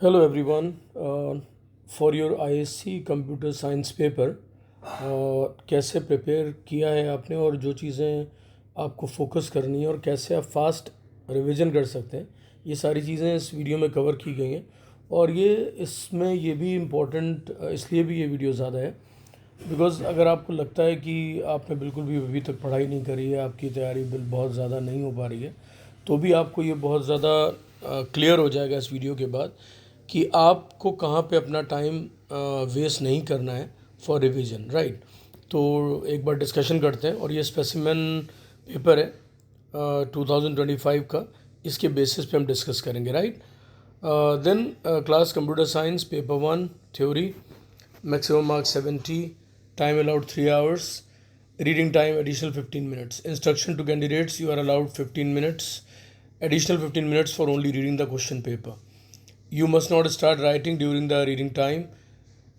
Hello everyone. For your ISC computer science paper कैसे prepare किया है आपने और जो चीज़ें आपको फोकस करनी है और कैसे आप फास्ट रिवीजन कर सकते हैं, ये सारी चीज़ें इस वीडियो में कवर की गई हैं। और ये इसमें ये भी इम्पोर्टेंट इसलिए भी ये वीडियो ज़्यादा है बिकॉज़ अगर आपको लगता है कि आपने बिल्कुल भी अभी तक पढ़ाई नहीं करी है, आपकी तैयारी बहुत ज़्यादा नहीं हो पा रही है, तो भी आपको ये बहुत ज़्यादा क्लियर हो जाएगा इस वीडियो के बाद कि आपको कहाँ पे अपना टाइम वेस्ट नहीं करना है फॉर रिवीजन, राइट। तो एक बार डिस्कशन करते हैं और ये स्पेसिमेन पेपर है 2025 का, इसके बेसिस पे हम डिस्कस करेंगे, right. Then class computer science paper 1 theory, maximum marks 70, time allowed 3 hours, reading time additional 15 minutes. Instruction to candidates: you are allowed 15 minutes, additional 15 minutes for only reading the question paper. You must not start writing during the reading time.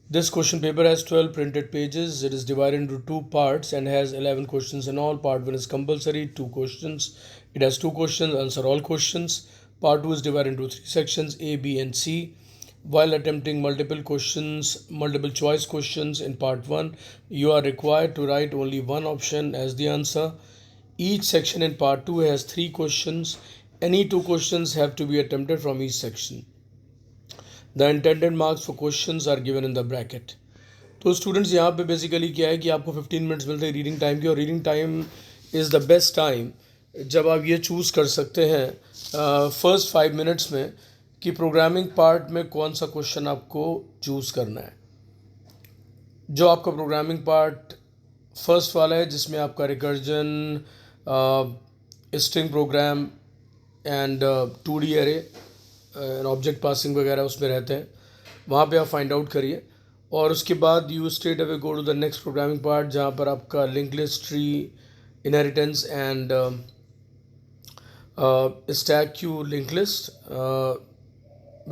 This question paper has 12 printed pages. It is divided into two parts and has 11 questions in all. Part 1 is compulsory, 2 questions. It has 2 questions, answer all questions. Part 2 is divided into 3 sections, A, B and C. While attempting multiple choice questions in part 1, you are required to write only one option as the answer. Each section in part 2 has 3 questions. Any 2 questions have to be attempted from each section. The intended marks for questions are given in the bracket. तो students यहाँ पे basically क्या है कि आपको 15 minutes मिलते हैं reading time की, और reading time is the best time जब आप ये चूज़ कर सकते हैं फर्स्ट 5 मिनट्स में कि प्रोग्रामिंग पार्ट में कौन सा क्वेश्चन आपको चूज़ करना है। जो आपका प्रोग्रामिंग पार्ट फर्स्ट वाला है जिसमें आपका recursion, string program and 2D array and object passing वगैरह उसमें रहते हैं, वहाँ पे आप फाइंड आउट करिए। और उसके बाद you straight away go to the next programming part जहाँ पर आपका link list, tree, inheritance and stack queue link list,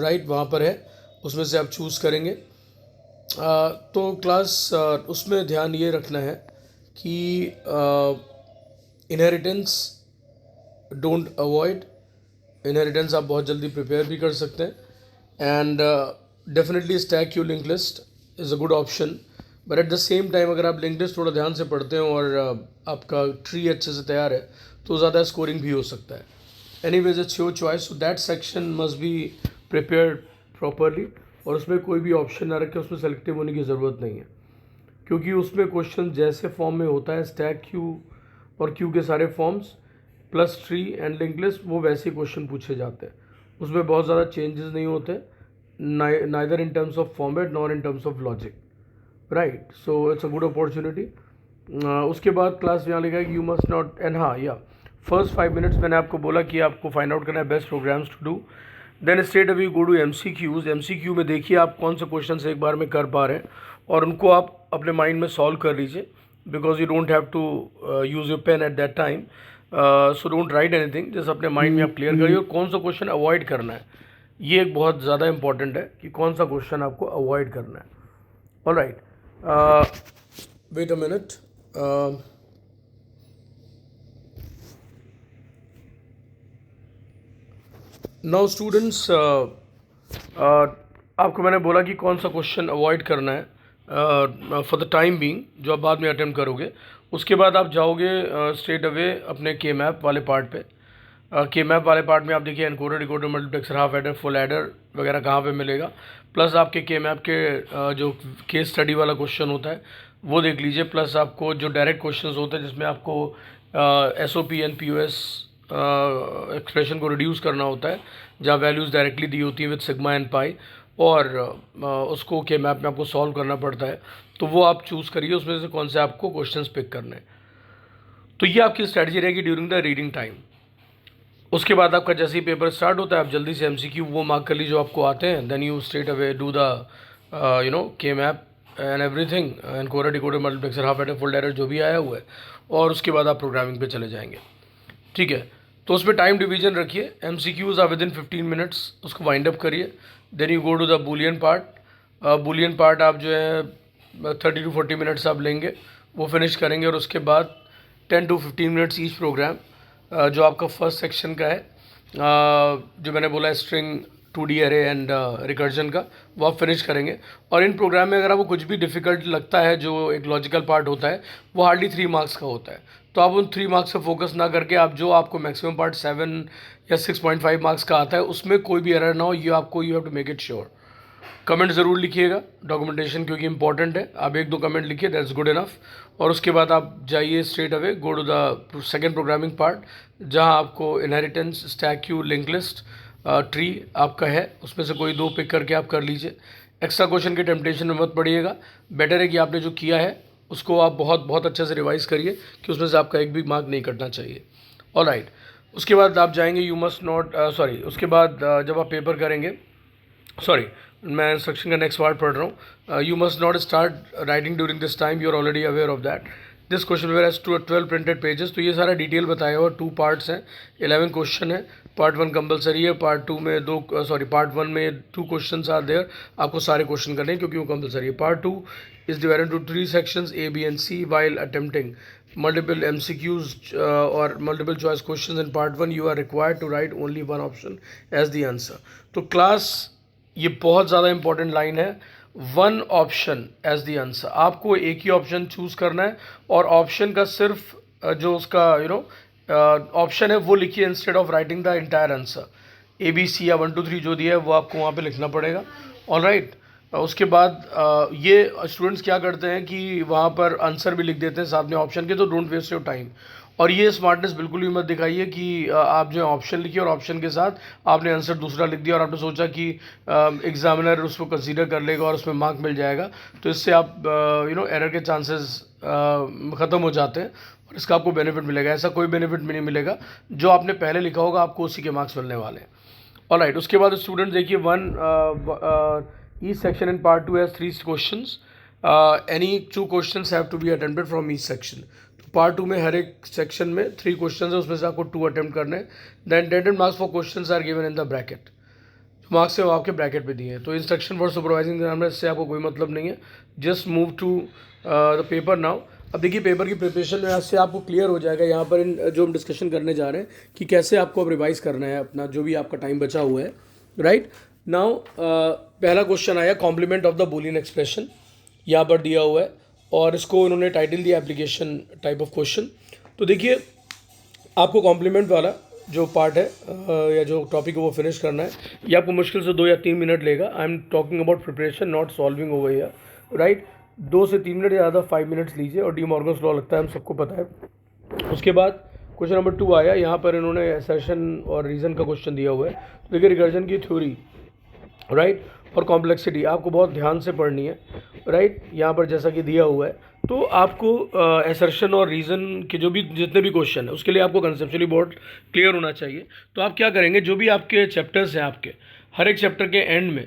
right, वहाँ पर है, उसमें से आप चूज़ करेंगे। तो क्लास उसमें ध्यान ये रखना है कि इनहेरिटेंस डोंट अवॉइड। इनहेरिटेंस आप बहुत जल्दी प्रिपेयर भी कर सकते हैं and definitely stack queue link list is a good option. But at the same time अगर आप लिंक लिस्ट थोड़ा ध्यान से पढ़ते हैं और आपका ट्री अच्छे से तैयार है तो ज़्यादा स्कोरिंग भी हो सकता है। Anyways it's your choice, so that section must be prepared properly. और उसमें कोई भी ऑप्शन ना रखें, उसमें सेलेक्टिव होने की ज़रूरत नहीं है, क्योंकि उसमें क्वेश्चन जैसे फॉर्म में होता है स्टैक क्यू और क्यू के सारे forms plus tree and link list, वो वैसे क्वेश्चन पूछे जाते हैं। उसमें बहुत ज़्यादा चेंजेस नहीं होते, neither in terms of format nor in terms of logic, right. So it's a good opportunity. उसके बाद क्लास यहाँ लिखा है कि यू मस्ट नॉट एंड हाँ या फर्स्ट 5 मिनट्स मैंने आपको बोला कि आपको फाइंड आउट करना है best programs to do. Then straight away go to MCQs। MCQ में देखिए आप कौन से क्वेश्चन एक बार में कर पा रहे हैं और उनको आप अपने माइंड में सॉल्व कर लीजिए, because you don't have to use your pen at that time. So don't write anything, just अपने माइंड में आप क्लियर करिए और कौन सा क्वेश्चन अवॉइड करना है, ये एक बहुत ज़्यादा इंपॉर्टेंट है कि कौन सा क्वेश्चन आपको अवॉइड करना है। Alright, wait a minute. Now students, आपको मैंने बोला कि कौन सा क्वेश्चन अवॉइड करना है फॉर द टाइम बीइंग, जो आप बाद में अटेम्प्ट करोगे। उसके बाद आप जाओगे स्ट्रेट अवे अपने के मैप वाले पार्ट पे। के मैप वाले पार्ट में आप देखिए encoder, decoder, multiplexer, half adder, full adder वगैरह कहाँ पे मिलेगा। प्लस आपके के मैप के जो केस स्टडी वाला क्वेश्चन होता है वो देख लीजिए। प्लस आपको जो डायरेक्ट क्वेश्चंस होते हैं जिसमें आपको SOP एंड POS एक्सप्रेशन को रिड्यूस करना होता है, जहाँ वैल्यूज़ डायरेक्टली दी होती हैं विद सिग्मा एंड पाई, और उसको के मैप में आपको सॉल्व करना पड़ता है। तो वो आप चूज़ करिए उसमें से कौन से आपको क्वेश्चंस पिक करने हैं। तो ये आपकी स्ट्रैटेजी रहेगी ड्यूरिंग द रीडिंग टाइम। उसके बाद आपका जैसे ही पेपर स्टार्ट होता है आप जल्दी से MCQ वो मार्क कर लीजिए जो आपको आते हैं। Then you straight away do the K map and everything, encoder, decoder, multiplexer, half adder, full adder जो भी आया हुआ है, और उसके बाद आप प्रोग्रामिंग पे चले जाएंगे, ठीक है। तो उसमें टाइम डिवीजन रखिए। MCQs are within 15 minutes, उसको वाइंड अप करिए। Then you go to the boolean part. Boolean part आप जो है 30 to 40 मिनट्स आप लेंगे, वो फिनिश करेंगे। और उसके बाद 10 to 15 मिनट्स ईच प्रोग्राम, जो आपका फर्स्ट सेक्शन का है, जो मैंने बोला string, 2D array and recursion का, वो आप फिनिश करेंगे। और इन प्रोग्राम में अगर आपको कुछ भी डिफ़िकल्ट लगता है, जो एक लॉजिकल पार्ट होता है, वो हार्डली 3 मार्क्स का होता है। तो आप उन 3 मार्क्स से फोकस ना करके आप जो आपको मैक्सिमम पार्ट 7 या 6.5 मार्क्स का आता है, उसमें कोई भी एरर ना हो, ये आपको you have to make it sure. Comment ज़रूर लिखिएगा, डॉक्यूमेंटेशन क्योंकि इंपॉर्टेंट है। आप 1-2 कमेंट लिखिए, दैट्स गुड इनफ। और उसके बाद आप जाइए straight away, go to the second programming part, जहां आपको inheritance, stack queue, link list, tree आपका है, उसमें से कोई 2 पिक करके आप कर लीजिए। एक्स्ट्रा क्वेश्चन के टेम्पटेशन में मत पड़िएगा। बेटर है कि आपने जो किया है उसको आप बहुत बहुत अच्छे से रिवाइज़ करिए कि उसमें से आपका एक भी मार्क नहीं कटना चाहिए। ऑलराइट, उसके बाद आप जाएंगे, यू मस्ट नॉट सॉरी, उसके बाद जब आप पेपर करेंगे, सॉरी मैं इंस्ट्रक्शन का नेक्स्ट पार्ट पढ़ रहा हूँ। You must not start writing during this time, you are already aware of that. This question paper has 12 printed pages. तो ये सारा डिटेल बताया हुआ, 2 पार्ट्स हैं, 11 क्वेश्चन है। पार्ट 1 कंपलसरी है, पार्ट 2 में पार्ट 1 में 2 क्वेश्चन आर देयर, आपको सारे क्वेश्चन करने हैं क्योंकि वो कंपलसरी है। Part 2 is divided to 3 sections A, B and C while attempting multiple MCQs or multiple choice questions in part 1 you are required to write only one option as the answer। तो class, ये बहुत ज़्यादा important line है, 1 option as the answer. आपको एक ही option choose करना है और ऑप्शन का सिर्फ जो उसका ऑप्शन है वो लिखिए instead of writing the entire answer. ABC या 1 2 3 जो दिया है वो आपको वहाँ पे लिखना पड़ेगा। ऑलराइट, उसके बाद ये स्टूडेंट्स क्या करते हैं कि वहाँ पर आंसर भी लिख देते हैं साथ में ऑप्शन के, तो डोंट वेस्ट योर टाइम। और ये स्मार्टनेस बिल्कुल भी मत दिखाइए कि आप जो ऑप्शन लिखिए और ऑप्शन के साथ आपने आंसर दूसरा लिख दिया और आपने सोचा कि एग्जामिनर उसको कंसीडर कर लेगा और उसमें मार्क मिल जाएगा। तो इससे आप एरर के चांसेस ख़त्म हो जाते हैं और इसका आपको बेनिफिट मिलेगा। ऐसा कोई बेनिफिट भी नहीं मिलेगा, जो आपने पहले लिखा होगा आपको उसी के मार्क्स मिलने वाले हैं। ऑलराइट, उसके बाद स्टूडेंट देखिए, each section in part 2 has 3 questions, any 2 questions have to be attempted from each section। तो पार्ट 2 में हर एक सेक्शन में 3 क्वेश्चन है, उसमें से आपको 2 अटेम्प्ट करने हैं। The intended marks for questions are given in the bracket. जो मार्क्स है वो आपके ब्रैकेट पे दिए हैं। तो इंस्ट्रक्शन फॉर सुपरवाइजिंग एग्जामिनर, इससे आपको कोई मतलब नहीं है। Just move to the paper now. अब देखिए, पेपर की प्रिपरेशन में से आपको क्लियर हो जाएगा यहाँ पर इन जो हम डिस्कशन करने जा रहे हैं कि कैसे आपको अब रिवाइज करना है अपना जो भी आपका टाइम बचा हुआ है। राइट नाउ, पहला क्वेश्चन आया complement of the boolean expression, यहाँ पर दिया हुआ है और इसको उन्होंने टाइटल दिया एप्लीकेशन टाइप ऑफ क्वेश्चन। तो देखिए, आपको कॉम्प्लीमेंट वाला जो पार्ट है या जो टॉपिक है वो फिनिश करना है। ये आपको मुश्किल से 2 या 3 मिनट लेगा। आई am talking about preparation, not solving over here. Right, 2 से 3 मिनट या ज़्यादा 5 मिनट्स लीजिए और डी मॉर्गन्स लॉ लगता है, हम सबको पता है। उसके बाद क्वेश्चन नंबर 2 आया, यहाँ पर इन्होंने असर्शन और रीज़न का क्वेश्चन दिया हुआ है। तो देखिए, रिकर्जन की थ्योरी, राइट, और कॉम्प्लेक्सिटी आपको बहुत ध्यान से पढ़नी है। राइट, यहाँ पर जैसा कि दिया हुआ है, तो आपको असर्शन और रीज़न के जो भी जितने भी क्वेश्चन है उसके लिए आपको कंसेप्चुअली बहुत क्लियर होना चाहिए। तो आप क्या करेंगे, जो भी आपके चैप्टर्स हैं, आपके हर एक चैप्टर के एंड में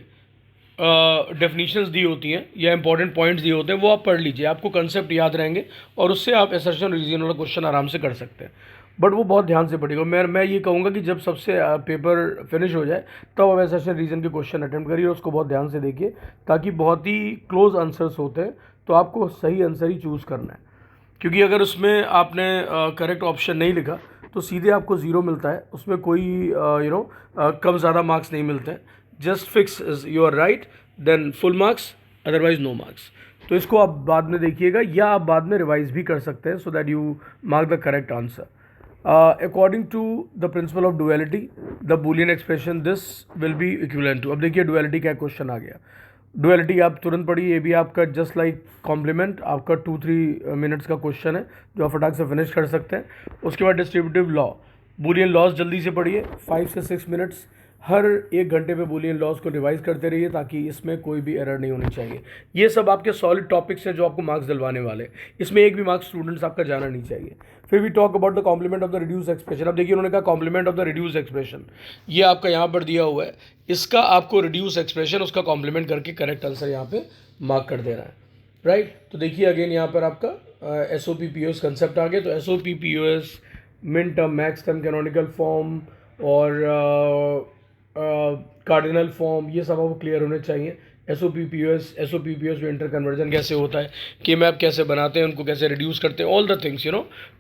डेफिनीशंस दी होती हैं या इंपॉर्टेंट पॉइंट्स दिए होते हैं, वो आप पढ़ लीजिए, आपको कंसेप्ट याद रहेंगे और उससे आप असर्शन रीजन वाला क्वेश्चन आराम से कर सकते हैं। बट वो बहुत ध्यान से पढ़िएगा। मैं ये कहूँगा कि जब सबसे पेपर फिनिश हो जाए तब आप असर्शन रीजन के क्वेश्चन अटेम्प्ट करिए, उसको बहुत ध्यान से देखिए, ताकि बहुत ही क्लोज आंसर्स होते हैं तो आपको सही आंसर ही चूज़ करना है। क्योंकि अगर उसमें आपने करेक्ट ऑप्शन नहीं लिखा तो सीधे आपको 0 मिलता है, उसमें कोई कम ज़्यादा मार्क्स नहीं मिलते हैं। Just fix you are right then full marks, otherwise no marks. तो इसको आप बाद में देखिएगा या आप बाद में रिवाइज भी कर सकते हैं, so that you mark the correct answer according to the principle of duality the boolean expression this will be equivalent to. अब देखिए, डुअलिटी का क्वेश्चन आ गया। डुअलिटी आप तुरंत पढ़िए, ये भी आपका जस्ट लाइक कॉम्प्लीमेंट आपका 2-3 मिनट्स का क्वेश्चन है जो आप फटाक से फिनिश कर सकते हैं। उसके बाद डिस्ट्रीब्यूटिव लॉ, बूलियन लॉज जल्दी से पढ़िए, 5 से 6 मिनट्स, हर 1 घंटे पे बूलियन लॉज को रिवाइज करते रहिए ताकि इसमें कोई भी एरर नहीं होनी चाहिए। ये सब आपके सॉलिड टॉपिक्स हैं जो आपको मार्क्स दिलवाने वाले हैं, इसमें एक भी मार्क्स स्टूडेंट्स आपका जाना नहीं चाहिए। फिर we talk about the complement of the reduce expression. अब देखिए, उन्होंने कहा complement of the reduce expression, ये आपका यहाँ पर दिया हुआ है, इसका आपको रिड्यूस एक्सप्रेशन उसका कॉम्प्लीमेंट करके करेक्ट आंसर यहाँ पे मार्क कर देना है। राइट, तो देखिए अगेन यहाँ पर आपका SOP-POS कंसेप्ट आ गया। तो SOP-POS, मिन term, max term, canonical form और कार्डिनल फॉर्म, ये सब आपको क्लियर होने चाहिए। SOP-POS में इंटर कन्वर्जन कैसे होता है, के मैप कैसे बनाते हैं, उनको कैसे रिड्यूस करते हैं, ऑल द थिंग्स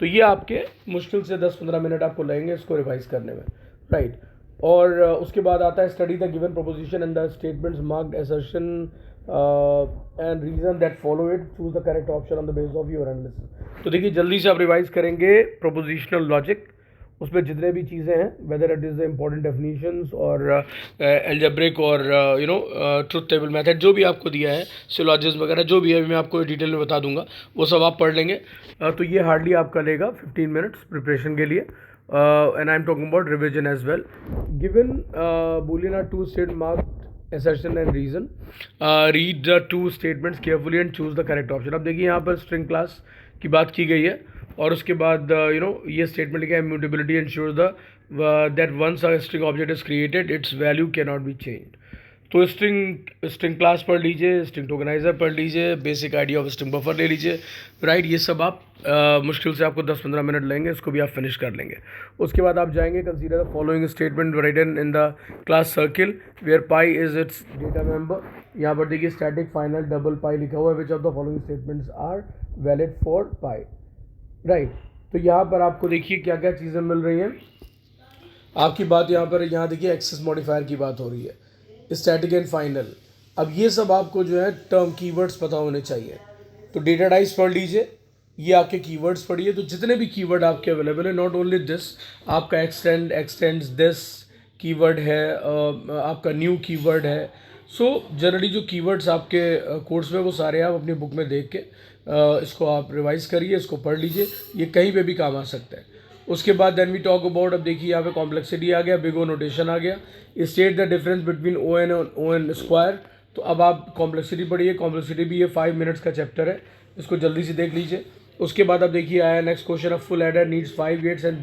तो ये आपके मुश्किल से 10-15 मिनट आपको लगेंगे इसको रिवाइज करने में। राइट, और उसके बाद आता है study the given proposition and the statements marked assertion and reason that follow it, choose the correct option on the basis of your analysis. तो देखिए जल्दी से आप रिवाइज करेंगे प्रोपोजिशनल लॉजिक, उसमें जितने भी चीज़ें हैं, whether it is important definitions और एल्जेब्रिक और ट्रुथ टेबल मेथड, जो भी आपको दिया है, सिलॉजिज्म वगैरह जो भी है, मैं आपको डिटेल में बता दूंगा, वो सब आप पढ़ लेंगे। तो ये हार्डली आपका लेगा 15 मिनट्स प्रिपरेशन के लिए। And I am talking about revision as well. Given boolean are to state marked assertion and reason, read the two statements carefully and choose the correct option। अब देखिए यहाँ पर स्ट्रिंग क्लास की बात की गई है और उसके बाद ये स्टेटमेंट लिखा है immutability ensure the that once a string object is created its value can not be change. तो स्ट्रिंग क्लास पढ़ लीजिए, स्ट्रिंग टोकनाइजर पढ़ लीजिए, basic idea of string buffer ले लीजिए, राइट। ये सब आप मुश्किल से आपको 10-15 मिनट लेंगे, इसको भी आप फिनिश कर लेंगे। उसके बाद आप जाएंगे consider the following statement written in the class circle where pi is its data member. यहाँ पर देखिए स्टैटिक फाइनल डबल पाई लिखा हुआ है, which of the following statements are valid for pi, right. तो यहाँ पर आपको देखिए क्या क्या चीज़ें मिल रही हैं। आपकी बात यहाँ देखिए एक्सेस मॉडिफायर की बात हो रही है, स्टैटिक एंड फाइनल। अब ये सब आपको जो है टर्म कीवर्ड्स पता होने चाहिए। तो डेटा टाइप्स पढ़ लीजिए, ये आपके कीवर्ड्स पढ़िए। तो जितने भी कीवर्ड आपके अवेलेबल है, नॉट ओनली दिस, आपका एक्सटेंड्स दिस कीवर्ड है, आपका न्यू कीवर्ड है। सो जनरली जो कीवर्ड्स आपके कोर्स में वो सारे आप अपनी बुक में देख के इसको आप रिवाइज करिए, इसको पढ़ लीजिए, ये कहीं पे भी काम आ सकता है। उसके बाद देन वी टॉक अबाउट, अब देखिए यहाँ पे कॉम्प्लेक्सिटी आ गया, बिग ओ नोटेशन आ गया, state the difference between O N square. तो अब आप कॉम्प्लेक्सिटी पढ़िए, कॉम्प्लेक्सिटी भी ये 5 मिनट्स का चैप्टर है, इसको जल्दी से देख लीजिए। उसके बाद अब देखिए आया next question, of full adder needs 5 gates and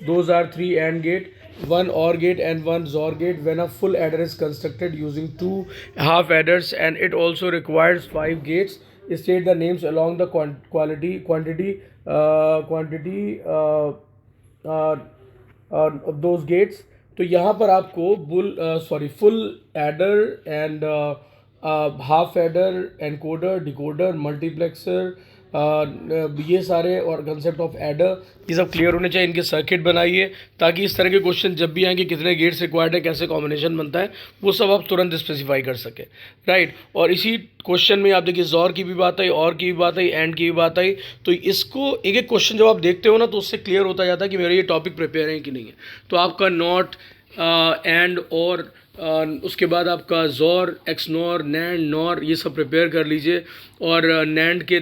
those are 3 and gate, 1 OR gate and 1 XOR gate when a full adder is constructed using 2 half adders and it also requires 5 gates. State the names along the quantity of those gates। तो यहाँ पर आपको full adder and half adder, encoder, decoder, multiplexer, ये सारे और concept of adder, ये सब clear होने चाहिए। इनके सर्किट बनाइए ताकि इस तरह के क्वेश्चन जब भी आएंगे, कितने गेट्स रिक्वायर्ड है, कैसे कॉम्बिनेशन बनता है, वो सब आप तुरंत स्पेसिफाई कर सके, राइट। और इसी क्वेश्चन में आप देखिए जोर की भी बात आई, और की भी बात आई, एंड की भी बात आई। तो इसको एक एक क्वेश्चन जब आप देखते हो ना, तो उससे क्लियर होता जाता है कि मेरा ये टॉपिक प्रिपेयर है कि नहीं है। तो आपका नॉट, एंड, और उसके बाद आपका जोर, एक्सनॉर, नैंड, नॉर, ये सब प्रिपेयर कर लीजिए। और नैंड के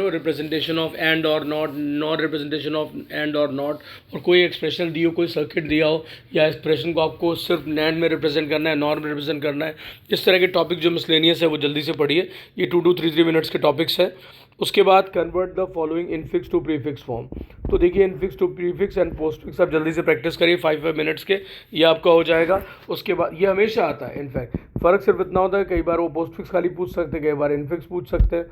रिप्रेजेंटेशन ऑफ एंड और not, nor representation of and और नॉट, और कोई एक्सप्रेशन दी हो, कोई सर्किट दिया हो, या एक्सप्रेशन को आपको सिर्फ नैंड में रिप्रेजेंट करना है, नॉर में रिप्रेजेंट करना है, इस तरह के टॉपिक जो मिसलेनियस है वो जल्दी से पढ़िए। ये 2 to 3 मिनट्स के टॉपिक्स है। उसके बाद convert the following infix to prefix form. तो देखिए infix to prefix and postfix आप जल्दी से प्रैक्टिस करिए 5 मिनट्स के, ये आपका हो जाएगा। उसके बाद ये हमेशा आता है, इनफैक्ट फ़र्क सिर्फ इतना होता है, कई बार वो पोस्टफिक्स खाली पूछ सकते हैं, कई बार इनफिक्स पूछ सकते हैं,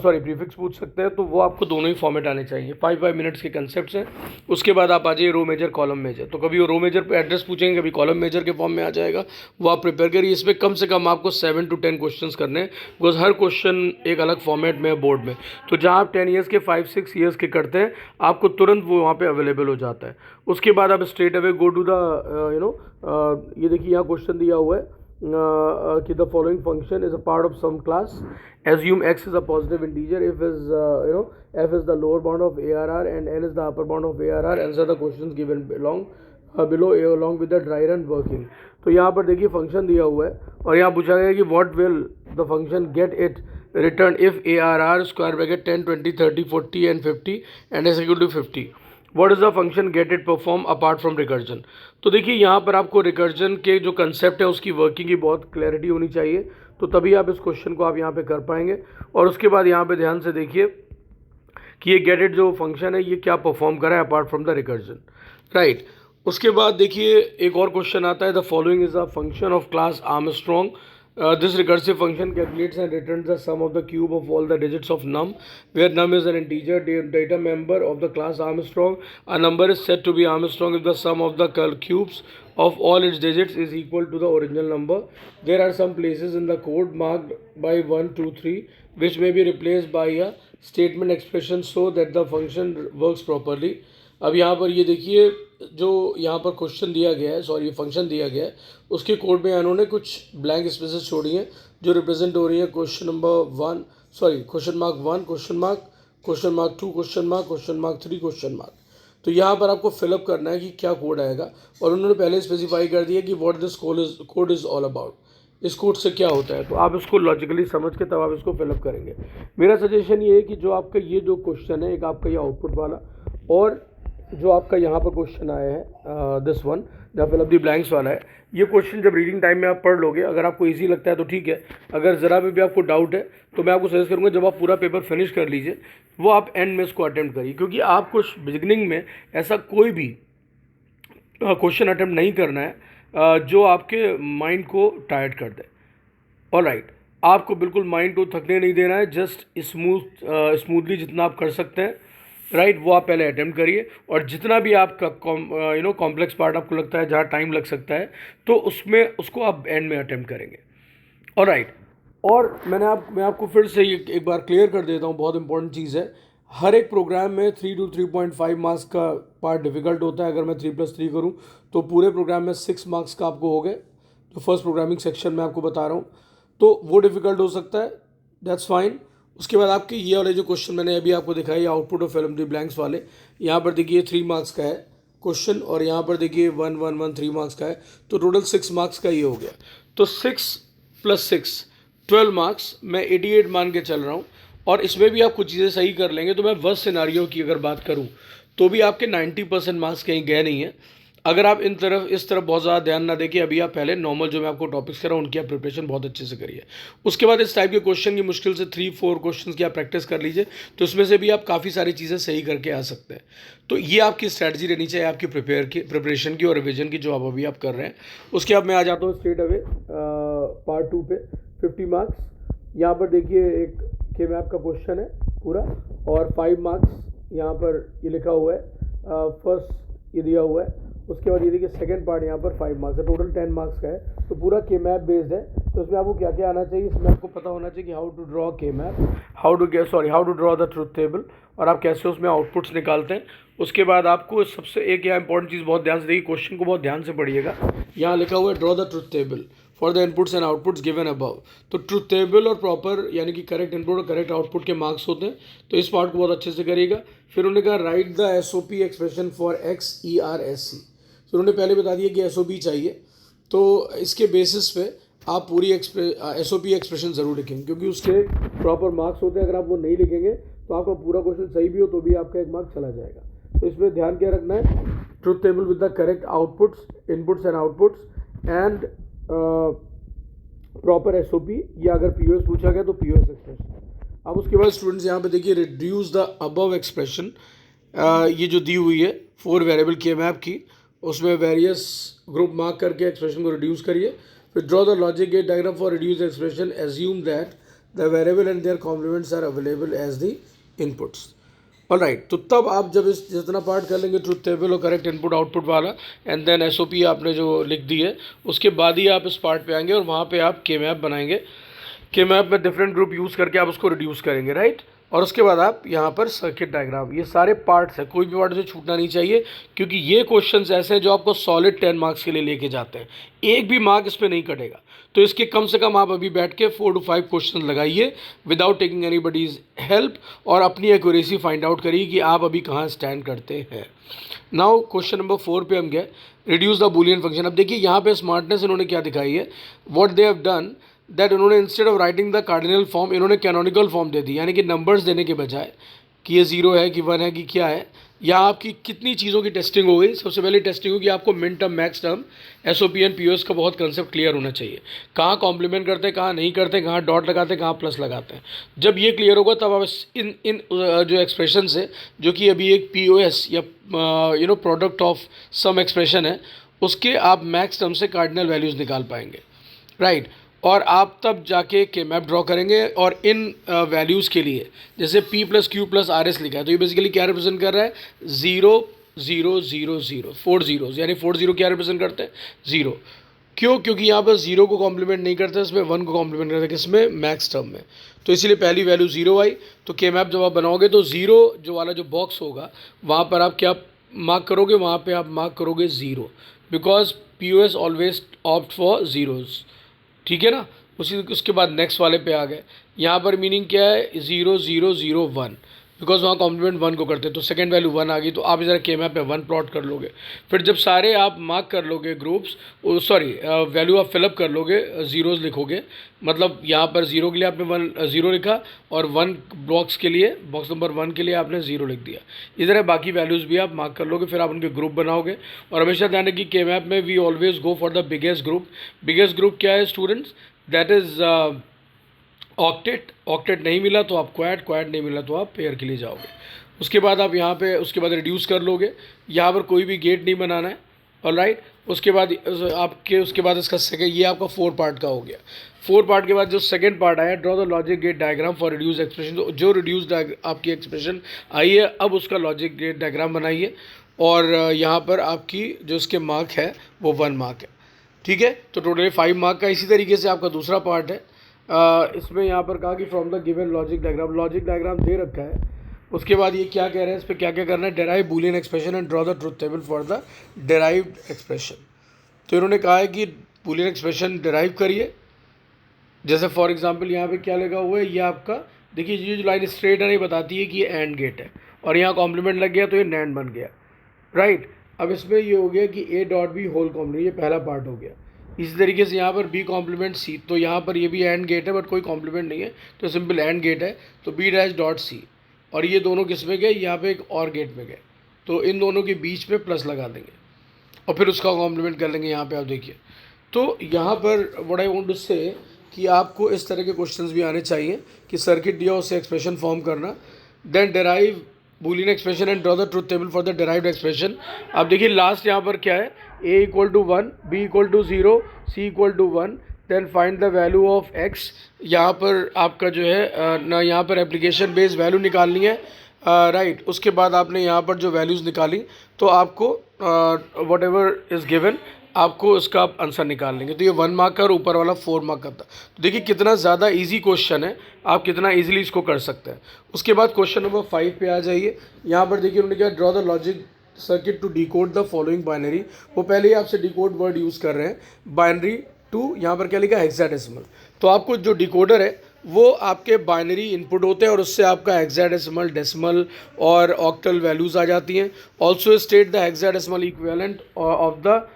प्रीफिक्स पूछ सकते हैं। तो वो आपको दोनों ही फॉर्मेट आने चाहिए। 5 मिनट्स के कंसेप्ट हैं। उसके बाद आप आ जाइए रो मेजर, कॉलम मेजर। तो कभी वो रो मेजर पे एड्रेस पूछेंगे, कभी कॉलम मेजर के फॉर्म में आ जाएगा, वो आप प्रिपेयर करिए। इसमें कम से कम आपको 7 to 10 क्वेश्चन करने हैं, बिकॉज हर क्वेश्चन एक अलग फॉर्मेट में है बोर्ड में। तो जहाँ आप 10 ईयर्स के, 5-6 ईयर्स के करते हैं, आपको तुरंत वो वहाँ पे अवेलेबल हो जाता है। उसके बाद आप straight away go to the ये देखिए यहाँ क्वेश्चन दिया हुआ है कि the following function is a part of some class, assume x is a positive integer if is f is the lower bound of ARR and n is the upper bound of ARR, answer the questions given below along with the dry run working। तो यहाँ पर देखिए function दिया हुआ है और यहाँ पूछा गया कि what will the function get it return if ARR square bracket 10 20 30 40 and 50 and s equal to 50। What is the function get it perform apart from recursion। तो देखिए यहाँ पर आपको रिकर्जन के जो कंसेप्ट है उसकी वर्किंग की बहुत क्लैरिटी होनी चाहिए, तो तभी आप इस क्वेश्चन को आप यहाँ पे कर पाएंगे। और उसके बाद यहाँ पे ध्यान से देखिए कि ये गेट इट जो फंक्शन है ये क्या परफॉर्म कर रहा है apart from the recursion, right. उसके बाद देखिए एक और क्वेश्चन आता है, the following is a function of class Armstrong. This recursive function calculates and returns the sum of the cube of all the digits of num, where num is an integer data member of the class Armstrong. A number is said to be Armstrong if the sum of the cubes of all its digits is equal to the original number. There are some places in the code marked by 1, 2, 3, which may be replaced by a statement expression so that the function works properly। अब यहाँ पर ये देखिए जो यहाँ पर question दिया गया है, सॉरी फंक्शन दिया गया है, उसके कोड में इन्होंने कुछ ब्लैंक स्पेसेस छोड़ी हैं जो रिप्रेजेंट हो रही है question number 1, sorry question mark 1, question mark 2, question mark 3, question mark. तो यहाँ पर आपको फिलअप करना है कि क्या कोड आएगा, और उन्होंने पहले स्पेसिफाई कर दिया कि what this code is all about, इस कोड से क्या होता है। तो आप इसको लॉजिकली समझ के तब आप इसको फिलअप करेंगे। मेरा सजेशन ये है कि जो आपका ये जो क्वेश्चन है, एक आपका ये आउटपुट वाला, और जो आपका यहाँ पर क्वेश्चन आया है दिस वन जहाँ फिलअप दी ब्लैंक्स वाला है, ये क्वेश्चन जब रीडिंग टाइम में आप पढ़ लोगे, अगर आपको इजी लगता है तो ठीक है, अगर ज़रा भी आपको डाउट है तो मैं आपको सजेस्ट करूँगा जब आप पूरा पेपर फिनिश कर लीजिए, वो आप एंड में इसको अटैम्प्ट करिए, क्योंकि आपको बिगिनिंग में ऐसा कोई भी क्वेश्चन अटैम्प्ट नहीं करना है जो आपके माइंड को टायर्ड कर दे। ऑलराइट, आपको बिल्कुल माइंड को थकने नहीं देना है, जस्ट स्मूथली जितना आप कर सकते हैं, राइट, वो आप पहले अटेम्प्ट करिए, और जितना भी आपका कॉम्प्लेक्स पार्ट आपको लगता है जहाँ टाइम लग सकता है, तो उसमें उसको आप एंड में अटेम्प्ट करेंगे। ऑलराइट, और मैं आपको फिर से एक बार क्लियर कर देता हूँ, बहुत इंपॉर्टेंट चीज़ है, हर एक प्रोग्राम में 3 to 3.5 मार्क्स का पार्ट डिफ़िकल्ट होता है। अगर मैं 3+3 करूँ तो पूरे प्रोग्राम में 6 मार्क्स का आपको हो गए, जो फर्स्ट प्रोग्रामिंग सेक्शन में आपको बता रहा हूँ, तो वो डिफ़िकल्ट हो सकता है, दैट्स फाइन। उसके बाद आपके ये वाले जो क्वेश्चन मैंने अभी आपको दिखाई, output of fill the blanks वाले, यहाँ पर देखिए 3 मार्क्स का है क्वेश्चन, और यहाँ पर देखिए 1 1 1 3 मार्क्स का है, तो टोटल 6 मार्क्स का ये हो गया। तो 6 + 6 12 मार्क्स, मैं 88 मान के चल रहा हूँ, और इसमें भी आप कुछ चीज़ें सही कर लेंगे, तो मैं वर्स्ट सिनारियो की अगर बात करूँ तो भी आपके 90% मार्क्स कहीं गए नहीं हैं। अगर आप इस तरफ बहुत ज़्यादा ध्यान ना दें, अभी आप पहले नॉर्मल जो मैं आपको टॉपिक्स कर रहा हूँ उनकी आप प्रिपरेशन बहुत अच्छे से करिए। उसके बाद इस टाइप के क्वेश्चन की मुश्किल से 3-4 क्वेश्चन की आप प्रैक्टिस कर लीजिए, तो इसमें से भी आप काफ़ी सारी चीज़ें सही करके आ सकते हैं। तो ये आपकी स्ट्रैटेजी रहनी चाहिए आपकी प्रिपरेशन की और रिविजन की, जो आप अभी आप कर रहे हैं। उसके बाद मैं आ जाता हूँ स्ट्रेट अवे पार्ट 2 पे, 50 मार्क्स। यहाँ पर देखिए एक के मैप का क्वेश्चन है पूरा, और 5 मार्क्स यहाँ पर ये लिखा हुआ है, फर्स्ट ये दिया हुआ है। उसके बाद ये देखिए सेकंड पार्ट यहाँ पर 5 मार्क्स है, टोटल 10 मार्क्स का है, तो पूरा के मैप बेस्ड है। तो इसमें आपको क्या क्या आना चाहिए, इसमें आपको पता होना चाहिए कि how to draw K map, how to draw the truth table, और आप कैसे उसमें आउटपुट्स निकालते हैं। उसके बाद आपको सबसे एक यहाँ इंपॉर्टेंट चीज़ बहुत ध्यान से देखिए, क्वेश्चन को बहुत ध्यान से पढ़िएगा। यहाँ लिखा हुआ है draw the truth table for the inputs and outputs given above. तो ट्रुथ टेबल और प्रॉपर यानी कि करेक्ट इनपुट और करेक्ट आउटपुट के मार्क्स होते हैं, तो इस पार्ट को बहुत अच्छे से करिएगा। फिर उन्होंने कहा right the SOP expression for XERSC। तो उन्होंने पहले बता दिया कि SOP चाहिए, तो इसके बेसिस पे आप पूरी SOP एक्सप्रेशन ज़रूर लिखेंगे, क्योंकि उसके प्रॉपर मार्क्स होते हैं। अगर आप वो नहीं लिखेंगे तो आपका पूरा क्वेश्चन सही भी हो तो भी आपका 1 मार्क चला जाएगा। तो इसमें ध्यान क्या रखना है, truth table with the correct outputs, inputs and outputs, and proper SOP, या अगर POS पूछा गया तो POS एक्सप्रेशन। अब उसके बाद स्टूडेंट्स यहाँ पे देखिए रिड्यूस द अबव एक्सप्रेशन, ये जो दी हुई है 4 वेरिएबल के मैप की, उसमें वेरियस ग्रुप मार्क करके एक्सप्रेशन को रिड्यूस करिए। फिर draw the logic gate diagram for reduce expression, assume that the variable and their complements are available as the inputs. Alright, तो तब आप जब इस जितना पार्ट कर लेंगे ट्रुथ टेबल और करेक्ट इनपुट आउटपुट वाला, एंड देन SOP आपने जो लिख दी है, उसके बाद ही आप इस पार्ट पे आएंगे और वहाँ पे आप के मैप बनाएंगे। के मैप में डिफरेंट ग्रुप यूज़ करके आप उसको रिड्यूस करेंगे, राइट। और उसके बाद आप यहाँ पर सर्किट डायग्राम, ये सारे पार्ट्स हैं, कोई भी पार्ट से छूटना नहीं चाहिए, क्योंकि ये क्वेश्चंस ऐसे हैं जो आपको सॉलिड 10 मार्क्स के लिए लेके जाते हैं, एक भी मार्क इस पर नहीं कटेगा। तो इसके कम से कम आप अभी बैठ के 4 to 5 क्वेश्चन लगाइए विदाउट टेकिंग एनीबडीज हेल्प, और अपनी एक्यूरेसी फाइंड आउट करिए कि आप अभी कहाँ स्टैंड करते हैं। नाउ क्वेश्चन नंबर 4 पे हम गए, रिड्यूस द बूलियन फंक्शन। अब देखिए यहाँ पे स्मार्टनेस इन्होंने क्या दिखाई है, what they have done that, उन्होंने instead of writing the cardinal form, इन्होंने कैनोनिकल फॉर्म दे दी, यानी कि नंबर्स देने के बजाय कि ये 0 है कि 1 है कि क्या है। यहाँ आपकी कितनी चीज़ों की टेस्टिंग हो गई। सबसे पहले टेस्टिंग होगी आपको मिन term, max term, SOP and POS का बहुत कंसेप्ट क्लियर होना चाहिए, कहाँ कॉम्प्लीमेंट करते हैं, कहाँ नहीं करते, कहाँ डॉट लगाते हैं, कहाँ प्लस लगाते हैं। जब ये क्लियर होगा तब आप इन जो एक्सप्रेशन से, जो कि अभी एक POS या प्रोडक्ट ऑफ सम एक्सप्रेशन है, उसके आप मैक्स टर्म से कार्डिनल वैल्यूज़ निकाल पाएंगे, राइट। और आप तब जाके के मैप ड्रॉ करेंगे, और इन वैल्यूज़ के लिए जैसे P + Q + RS लिखा है, तो ये बेसिकली क्या रिप्रेजेंट कर रहा है, 0 0 0 0, 4 zeros, यानी 4 0 क्या रिप्रेजेंट करते हैं, 0। क्यों, क्योंकि यहाँ पर 0 को कॉम्प्लीमेंट नहीं करते, इसमें 1 को कॉम्प्लीमेंट करते हैं, किसमें, मैक्स टर्म में। तो इसीलिए पहली वैल्यू 0 आई। तो के मैप जब आप बनाओगे तो 0 जो वाला जो बॉक्स होगा वहाँ पर आप क्या मार्क करोगे वहाँ पे आप मार्क करोगे zero, because POS always opt for zeros, ठीक है ना। उसके बाद नेक्स्ट वाले पे आ गए। यहाँ पर मीनिंग क्या है, 0 0 0 1, बिकॉज वहाँ कॉम्प्लीमेंट 1 को करते हैं, तो सेकंड वैल्यू 1 आ गई, तो आप इधर के मैप पे 1 प्लॉट कर लोगे। फिर जब सारे आप मार्क कर लोगे ग्रुप्स, सॉरी वैल्यू आप फिलअप कर लोगे, ज़ीरोज़ लिखोगे, मतलब यहाँ पर 0 के लिए आपने 0 लिखा, और 1 बॉक्स के लिए, बॉक्स नंबर 1 के लिए आपने 0 लिख दिया। इधर है बाकी वैल्यूज़ भी आप मार्क कर लोगे, फिर आप उनके ग्रुप बनाओगे। और हमेशा ध्यान रखिए के मैप में we always go for the biggest group. Biggest group क्या है students, that is octet. Octet नहीं मिला तो आप क्वाड, क्वाड नहीं मिला तो आप पेयर के लिए जाओगे। उसके बाद आप यहाँ पे उसके बाद रिड्यूस कर लोगे। यहाँ पर कोई भी गेट नहीं बनाना है, ऑलराइट। उसके बाद आपके उसके बाद इसका सेकंड, ये आपका 4 पार्ट का हो गया। 4 पार्ट के बाद जो सेकंड पार्ट आया, draw the logic gate diagram for reduce expression. तो जो रिड्यूस आपकी एक्सप्रेशन आई है, अब उसका लॉजिक गेट डायग्राम बनाइए, और यहाँ पर आपकी जो इसके मार्क है वो 1 मार्क है, ठीक है। तो टोटली 5 मार्क का। इसी तरीके से आपका दूसरा पार्ट है, इसमें यहाँ पर कहा कि from the given logic diagram दे रखा है। उसके बाद ये क्या कह रहे हैं, इस पर क्या क्या करना है, derive boolean expression and draw the truth table for the derived expression. तो इन्होंने कहा है कि बूलियन एक्सप्रेशन डेराइव करिए। जैसे फॉर एग्जांपल यहाँ पे क्या लगा हुआ है, ये आपका देखिए, ये जो लाइन स्ट्रेट है नहीं बताती है कि ये एंड गेट है, और यहाँ कॉम्प्लीमेंट लग गया तो ये नैंड बन गया, राइट। अब इसमें ये हो गया कि A dot B whole complement, ये पहला पार्ट हो गया। इसी तरीके से यहाँ पर B कॉम्प्लीमेंट C, तो यहाँ पर ये भी एंड गेट है बट कोई कॉम्प्लीमेंट नहीं है, तो सिंपल एंड गेट है, तो B डैश डॉट C। और ये दोनों किस में गए, यहाँ पे एक और गेट में गए, तो इन दोनों के बीच में प्लस लगा देंगे और फिर उसका कॉम्प्लीमेंट कर लेंगे। यहाँ पे आप देखिए, तो यहाँ पर व्हाट आई वांट टू से कि आपको इस तरह के क्वेश्चंस भी आने चाहिए कि सर्किट दिया उससे एक्सप्रेशन फॉर्म करना, then derive boolean expression and draw the truth table for the derived expression. आप देखिए लास्ट यहाँ पर क्या है, A equal to 1, B equal to 0, C equal to 1, then find the value of X। यहाँ पर आपका जो है ना, यहाँ पर एप्लीकेशन बेस्ड वैल्यू निकालनी है, राइट। उसके बाद आपने यहाँ पर जो वैल्यूज़ निकाली, तो आपको वट एवर इज़ गिवन, आपको इसका आप आंसर निकाल लेंगे। तो ये 1 मार्क का और ऊपर वाला 4 मार्क का था। तो देखिए कितना ज़्यादा इजी क्वेश्चन है, आप कितना इजीली इसको कर सकते हैं। उसके बाद क्वेश्चन नंबर 5 पे आ जाइए। यहाँ पर देखिए उन्होंने क्या, draw the logic circuit to decode the following binary. वो पहले ही आपसे डिकोड वर्ड यूज़ कर रहे हैं, बाइनरी टू, यहाँ पर क्या लिखा है, हेक्साडेसिमल। तो आपको जो डिकोडर है वो आपके बाइनरी इनपुट होते हैं और उससे आपका हेक्साडेसिमल, डेसिमल और ऑक्टल वैल्यूज़ आ जाती हैं। Also state the hexadecimal equivalent of the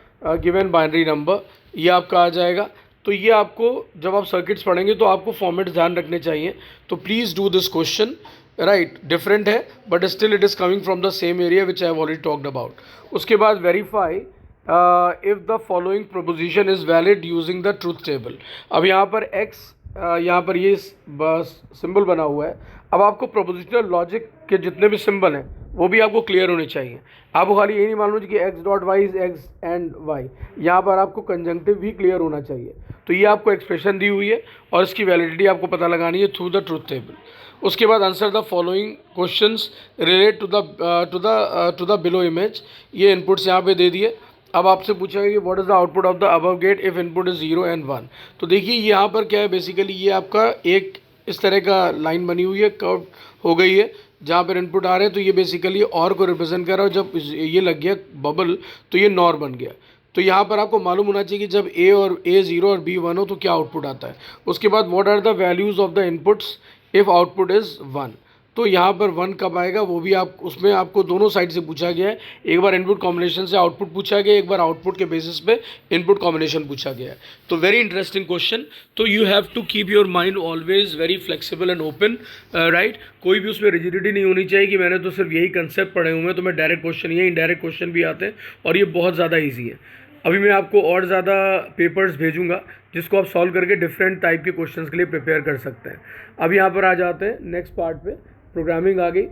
given binary number, ये आपका आ जाएगा। तो ये आपको जब आप सर्किट्स पढ़ेंगे तो आपको फॉर्मेट ध्यान रखने चाहिए। तो please do this question, right. Different है but still it is coming from the same area which I have already talked about. उसके बाद verify if the following proposition is valid using the truth table. अब यहाँ पर x, यहाँ पर ये symbol बना हुआ है। अब आपको प्रोपोजिशनल लॉजिक के जितने भी सिंबल हैं वो भी आपको क्लियर होने चाहिए। आपको खाली ये नहीं मालूम कि x dot Y is x and y, यहाँ पर आपको कंजंक्टिव भी क्लियर होना चाहिए। तो ये आपको एक्सप्रेशन दी हुई है और इसकी वैलिडिटी आपको पता लगानी है थ्रू द ट्रूथ टेबल। उसके बाद answer the following questions relate to the below image. ये इनपुट्स यहाँ पे दे दिए। अब आपसे पूछा है कि what is the output of the above gate if input is 0 and 1। तो देखिए यहाँ पर क्या है, बेसिकली ये आपका एक इस तरह का लाइन बनी हुई है, कर्व हो गई है, जहाँ पर इनपुट आ रहे हैं। तो ये बेसिकली और को रिप्रेजेंट कर रहा है। जब ये लग गया बबल तो ये नॉर बन गया। तो यहाँ पर आपको मालूम होना चाहिए कि जब A 0 और B 1 हो तो क्या आउटपुट आता है। उसके बाद what are the values of the inputs if output is 1। तो यहाँ पर 1 कब आएगा वो भी आप, उसमें आपको दोनों साइड से पूछा गया है। एक बार इनपुट कॉम्बिनेशन से आउटपुट पूछा गया, एक बार आउटपुट के बेसिस पे इनपुट कॉम्बिनेशन पूछा गया है। तो वेरी इंटरेस्टिंग क्वेश्चन। तो you have to keep your mind always very flexible and open, right. कोई भी उसमें रिजिडिटी नहीं होनी चाहिए कि मैंने तो सिर्फ यही कंसेप्ट पढ़े हुए हैं तो मैं डायरेक्ट क्वेश्चन, ये इनडायरेक्ट क्वेश्चन भी आते हैं और ये बहुत ज़्यादा ईजी है। अभी मैं आपको और ज़्यादा पेपर्स भेजूंगा जिसको आप सॉल्व करके डिफरेंट टाइप के क्वेश्चंस के लिए प्रिपेयर कर सकते हैं। अब यहाँ पर आ जाते हैं नेक्स्ट पार्ट पे, प्रोग्रामिंग आ गई।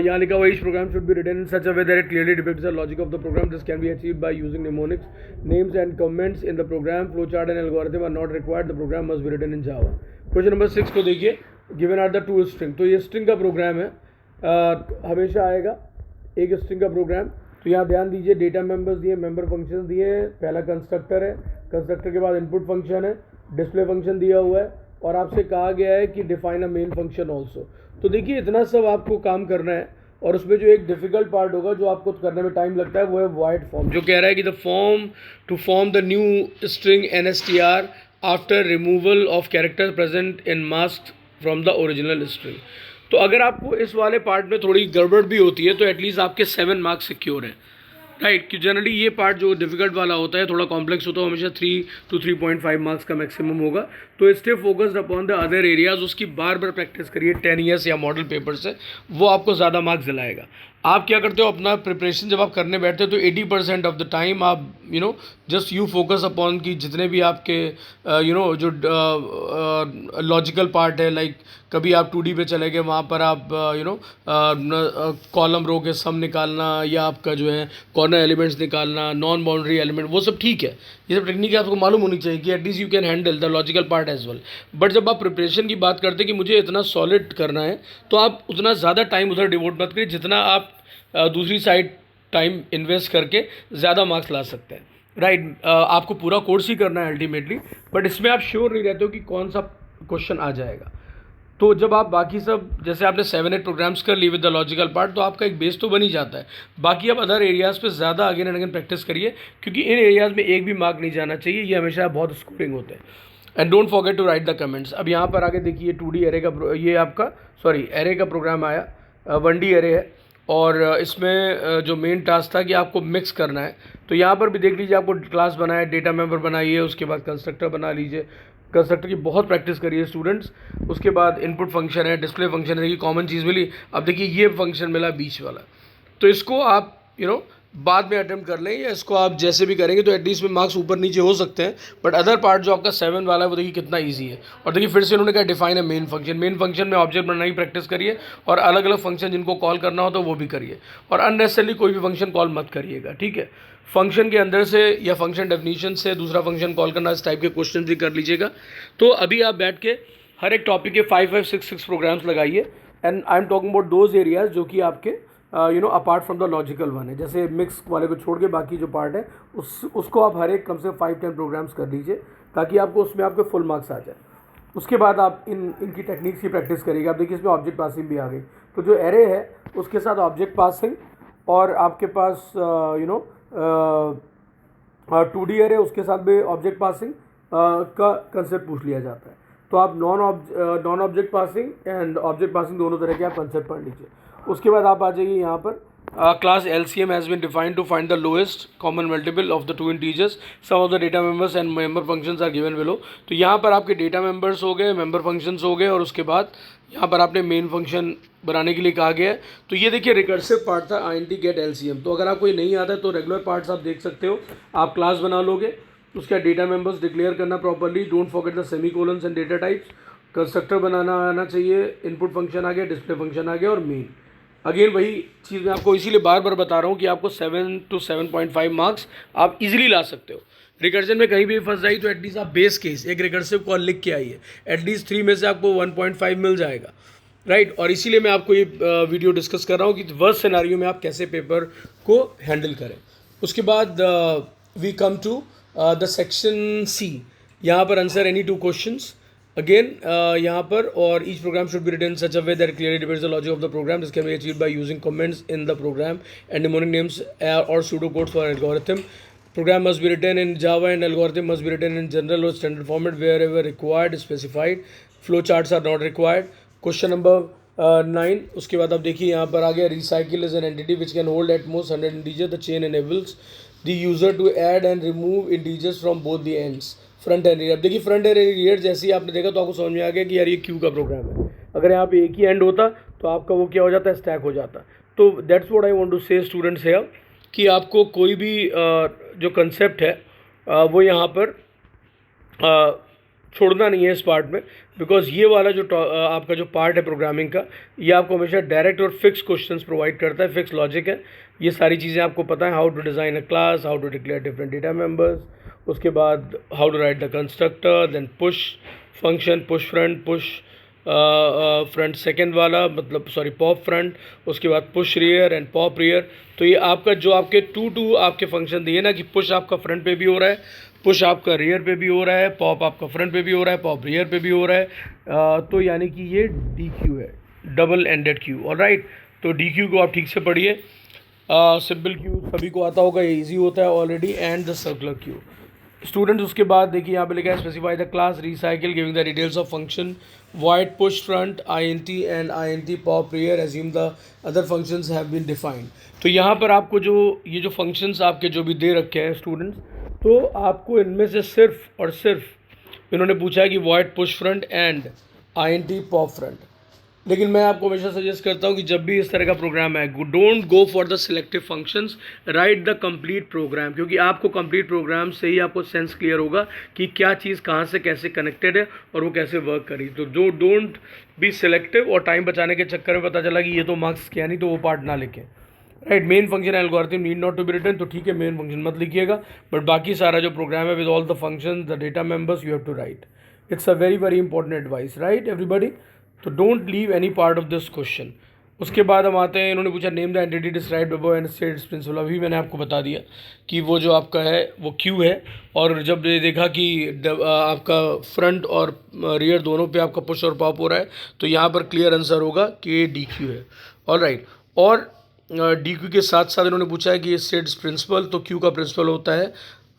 यहाँ लिखा हुआ each program should be written in such a way that it clearly depicts the logic of the program. This can be achieved by using mnemonics, names and comments in the program, flow chart and algorithm are not required, the program must be written in Java. Question number 6 को देखिए, given are the two string. तो ये string का program है, हमेशा आएगा एक string का प्रोग्राम। तो यहाँ ध्यान दीजिए, डेटा मेंबर्स दिए, मेंबर फंक्शन दिए हैं, पहला कंस्ट्रक्टर है, कंस्ट्रक्टर के बाद इनपुट फंक्शन है, डिस्प्ले फंक्शन दिया हुआ है और आपसे कहा गया है कि define a main function also. तो देखिए इतना सब आपको काम करना है और उसमें जो एक डिफ़िकल्ट पार्ट होगा जो आपको करने में टाइम लगता है वो है वॉइड फॉर्म, जो कह रहा है कि the form to form the new string NSTR after removal of character present in mask from the original string. तो अगर आपको इस वाले पार्ट में थोड़ी गड़बड़ भी होती है तो एटलीस्ट आपके 7 मार्क्स सिक्योर हैं, राइट। कि जनरली ये पार्ट जो डिफिकल्ट वाला होता है, थोड़ा कॉम्प्लेक्स होता है, हमेशा 3 to 3.5 मार्क्स का मैक्सिमम होगा। तो stay focused upon the other areas, उसकी बार बार प्रैक्टिस करिए 10 ईयर्स या मॉडल पेपर से, वो आपको ज़्यादा मार्क्स दिलाएगा। आप क्या करते हो, अपना प्रिपरेशन जब आप करने बैठते हो तो 80% ऑफ द टाइम आप जस्ट यू फोकस अपॉन कि जितने भी आपके जो लॉजिकल पार्ट है, लाइक कभी आप 2D पे चले गए, वहाँ पर आप कॉलम रो के सम निकालना या आपका जो है कॉर्नर एलिमेंट्स निकालना, नॉन बाउंड्री एलिमेंट, वो सब ठीक है। ये सब टेक्निक आपको मालूम होनी चाहिए कि at least you can handle the logical part as well. But जब आप प्रिपरेशन की बात करते हैं कि मुझे इतना सॉलिड करना है, तो आप उतना ज़्यादा टाइम उधर डिवोट मत करिए जितना आप दूसरी साइड टाइम इन्वेस्ट करके ज़्यादा मार्क्स ला सकते हैं, राइट। आपको पूरा कोर्स ही करना है अल्टीमेटली, बट इसमें आप श्योर नहीं रहते हो कि कौन सा क्वेश्चन आ जाएगा। तो जब आप बाकी सब, जैसे आपने 7-8 प्रोग्राम्स कर ली विद द लॉजिकल पार्ट, तो आपका एक बेस तो बन ही जाता है। बाकी आप अदर एरियाज़ पे ज़्यादा अगेन एंड अगेन प्रैक्टिस करिए, क्योंकि इन एरियाज़ में एक भी मार्क नहीं जाना चाहिए, ये हमेशा बहुत स्कोरिंग होते हैं। And don't forget to write the comments. अब यहाँ पर आगे देखिए 2D एरे का, ये आपका एरे का प्रोग्राम आया, 1D एरे है, और इसमें जो मेन टास्क था कि आपको मिक्स करना है। तो यहाँ पर भी देख लीजिए, आपको क्लास बनाए, डेटा मेंबर बनाइए, उसके बाद कंस्ट्रक्टर बना लीजिए। कंस्ट्रक्टर की बहुत प्रैक्टिस करिए स्टूडेंट्स। उसके बाद इनपुट फंक्शन है, डिस्प्ले फंक्शन है, ये कॉमन चीज़ मिली। अब देखिए ये फंक्शन मिला बीच वाला, तो इसको आप बाद में अटेम्प्ट कर लें, या इसको आप जैसे भी करेंगे तो एटलीस्ट में मार्क्स ऊपर नीचे हो सकते हैं। बट अदर पार्ट जो आपका 7 वाला है, वो देखिए कितना ईजी है। और देखिए फिर से उन्होंने कहा डिफाइन है मेन फंक्शन। मेन फंक्शन में ऑब्जेक्ट बनाने की प्रैक्टिस करिए, और अलग अलग फंक्शन जिनको कॉल करना हो तो वो भी करिए, और अननेसेसरली कोई भी फंक्शन कॉल मत करिएगा, ठीक है। फंक्शन के अंदर से या फंक्शन डेफिनेशन से दूसरा फंक्शन कॉल करना, इस टाइप के क्वेश्चन भी कर लीजिएगा। तो अभी आप बैठ के हर एक टॉपिक के 5-5, 6 प्रोग्राम्स लगाइए। And I am talking about those areas जो कि आपके apart from the logical one है। जैसे मिक्स वाले को छोड़ के बाकी जो पार्ट है उसको आप हर एक कम से 5-10 प्रोग्राम्स कर लीजिए, ताकि आपको उसमें आपके फुल मार्क्स आ जाए। उसके बाद आप इनकी टेक्निक्स की प्रैक्टिस करिएगा। आप देखिए इसमें ऑब्जेक्ट पासिंग भी आ गई, तो जो एरे है उसके साथ ऑब्जेक्ट पासिंग, और आपके पास 2D एरे, उसके साथ भी ऑब्जेक्ट पासिंग का कंसेप्ट पूछ लिया जाता है। तो आप non object passing and object passing दोनों तरह के आप कंसेप्ट पढ़ लीजिए। उसके बाद आप आ जाइए यहाँ पर, class LCM has been defined to find the lowest common multiple of the two integers. Some of the data members and member functions are given below. तो यहाँ पर आपके डेटा मेंबर्स हो गए, मेंबर फंक्शंस हो गए, और उसके बाद यहाँ पर आपने मेन फंक्शन बनाने के लिए कहा गया है। तो ये देखिए रिकर्सिव पार्ट था INT गेट LCM। तो अगर आपको ये नहीं आता है तो रेगुलर पार्ट्स आप देख सकते हो, आप क्लास बना लोगे, उसका डेटा मेंबर्स डिक्लेयर करना properly, don't forget the semicolons and data types, constructor बनाना आना चाहिए, इनपुट फंक्शन आ गया, डिस्प्ले फंक्शन आ गया, और मेन। अगेन वही चीज़ मैं आपको इसीलिए बार बार बता रहा हूँ कि आपको 7 to 7.5 मार्क्स आप इजीली ला सकते हो। रिकर्जन में कहीं भी फंस जाए तो एटलीस्ट आप बेस केस एक रिकर्सिव कॉल लिख के आइए, एटलीस्ट 3 में से आपको 1.5 मिल जाएगा, राइट। और इसीलिए मैं आपको ये वीडियो डिस्कस कर रहा हूँ कि वर्स्ट सिनेरियो में आप कैसे पेपर को हैंडल करें। उसके बाद we come to the section C। यहाँ पर आंसर एनी 2 क्वेश्चंस अगेन यहाँ पर, और each program should be written in such a way that it clearly depicts the logic of the program. This can be achieved by using comments in the program and mnemonic names or pseudocodes for algorithm. Program must be written in Java and algorithm must be written in general or standard format wherever required specified. Flow charts are not required. Question number 9। उसके बाद आप देखिए यहाँ पर आ गया recycle is an entity which can hold at most 100 integers. The chain enables the user to add and remove integers from both the ends. Front end rear. अब देखिए front end rear जैसे ही आपने देखा तो आपको समझ में आ गया कि यार ये क्यू का प्रोग्राम है। अगर यहाँ पे एक ही एंड होता तो आपका वो क्या हो जाता है, स्टैक हो जाता। तो that's what I want to say students है कि आपको कोई भी जो कंसेप्ट है वो यहाँ पर छोड़ना नहीं है इस पार्ट में, बिकॉज ये वाला जो आपका जो पार्ट है प्रोग्रामिंग का, ये आपको हमेशा डायरेक्ट और फिक्स क्वेश्चंस प्रोवाइड करता है, फिक्स लॉजिक है। ये सारी चीज़ें आपको पता है, how to design a class, how to declare different data members, उसके बाद how to write the constructor, then push function, push front second वाला, मतलब सॉरी पॉप फ्रंट, उसके बाद push rear and pop rear. तो ये आपका जो आपके 2 आपके फंक्शन दिए ना कि पुश आपका फ्रंट पे भी हो रहा है, पुश आपका रियर पे भी हो रहा है, पॉप आपका फ्रंट पे भी हो रहा है, पॉप रियर पे भी हो रहा है। तो यानी कि ये DQ है, डबल एंडेड क्यू, ऑलराइट। तो डी क्यू को आप ठीक से पढ़िए। सिंपल क्यू सभी को आता होगा, ये ईजी होता है already, and the circular queue. Students उसके बाद देखिए यहाँ पे लिखा है specify the class recycle giving the details of function void push front int and int pop rear assume the other functions have been defined। तो यहाँ पर आपको जो ये जो फंक्शंस आपके जो भी दे रखे हैं स्टूडेंट्स, तो आपको इनमें से सिर्फ और सिर्फ इन्होंने पूछा है कि void push front and int pop front। लेकिन मैं आपको हमेशा सजेस्ट करता हूँ कि जब भी इस तरह का प्रोग्राम है, don't go for the selective functions, write the complete program, क्योंकि आपको कंप्लीट प्रोग्राम से ही आपको सेंस क्लियर होगा कि क्या चीज़ कहाँ से कैसे कनेक्टेड है और वो कैसे वर्क करी। तो जो डोंट बी सिलेक्टिव और टाइम बचाने के चक्कर में पता चला कि ये तो मार्क्स क्या नहीं, तो वो पार्ट ना लिखें। Right, main function algorithm need not to be written, तो ठीक है मेन फंक्शन मत लिखिएगा, बट बाकी सारा जो प्रोग्राम है with all the function the data members you have to write. It's a very very important advice, right everybody. तो don't leave any part of this question. उसके बाद हम आते हैं, इन्होंने पूछा name the entity described above and state its principle. अभी मैंने आपको बता दिया कि वो जो आपका है वो क्यू है, और जब ये देखा कि आपका फ्रंट और रियर दोनों पे आपका पुश और पॉप हो रहा है, तो यहाँ पर क्लियर आंसर होगा कि ये डी क्यू है। ऑल राइट, और डी क्यू के साथ साथ इन्होंने पूछा है कि स्टेट इज प्रिंसिपल, तो क्यू का प्रिंसिपल होता है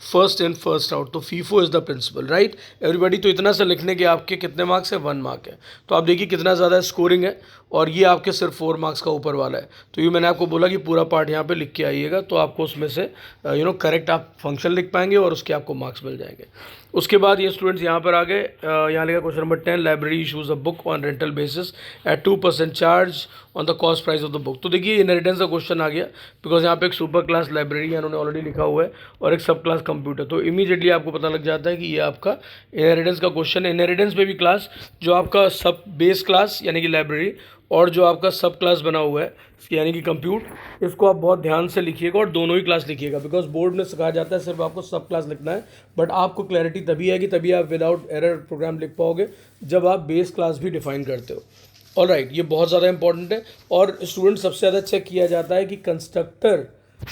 फर्स्ट इन फर्स्ट आउट, तो FIFO is the principle, right everybody. तो इतना सा लिखने के आपके कितने मार्क्स है, 1 मार्क है। तो आप देखिए कितना ज़्यादा स्कोरिंग है, और ये आपके सिर्फ 4 मार्क्स का ऊपर वाला है। तो ये मैंने आपको बोला कि पूरा पार्ट यहाँ पे लिख के आइएगा, तो आपको उसमें से करेक्ट आप फंक्शन लिख पाएंगे और उसके आपको मार्क्स मिल जाएंगे। उसके बाद ये स्टूडेंट्स यहाँ पर आ गए, यहाँ लिखा question number 10, library issues a book on rental basis at 2% charge on the cost price of the book. तो देखिए इनहेरिटेंस का क्वेश्चन आ गया, बिकॉज यहाँ पे एक सुपर क्लास लाइब्रेरी है, उन्होंने ऑलरेडी लिखा हुआ है, और एक सब क्लास कंप्यूटर। तो इमीडिएटली आपको पता लग जाता है कि ये आपका इनहेरिटेंस का क्वेश्चन है। इनहेरिटेंस में भी क्लास जो आपका सब बेस क्लास यानी कि लाइब्रेरी, और जो आपका सब क्लास बना हुआ है यानी कि कंप्यूट, इसको आप बहुत ध्यान से लिखिएगा और दोनों ही क्लास लिखिएगा, बिकॉज बोर्ड में सिखाया जाता है सिर्फ आपको सब क्लास लिखना है, बट आपको क्लैरिटी तभी आएगी, तभी आप विदाउट एरर प्रोग्राम लिख पाओगे जब आप बेस क्लास भी डिफाइन करते हो। ऑल राइट, ये बहुत ज़्यादा इंपॉर्टेंट है, और स्टूडेंट सबसे ज़्यादा चेक किया जाता है कि कंस्ट्रक्टर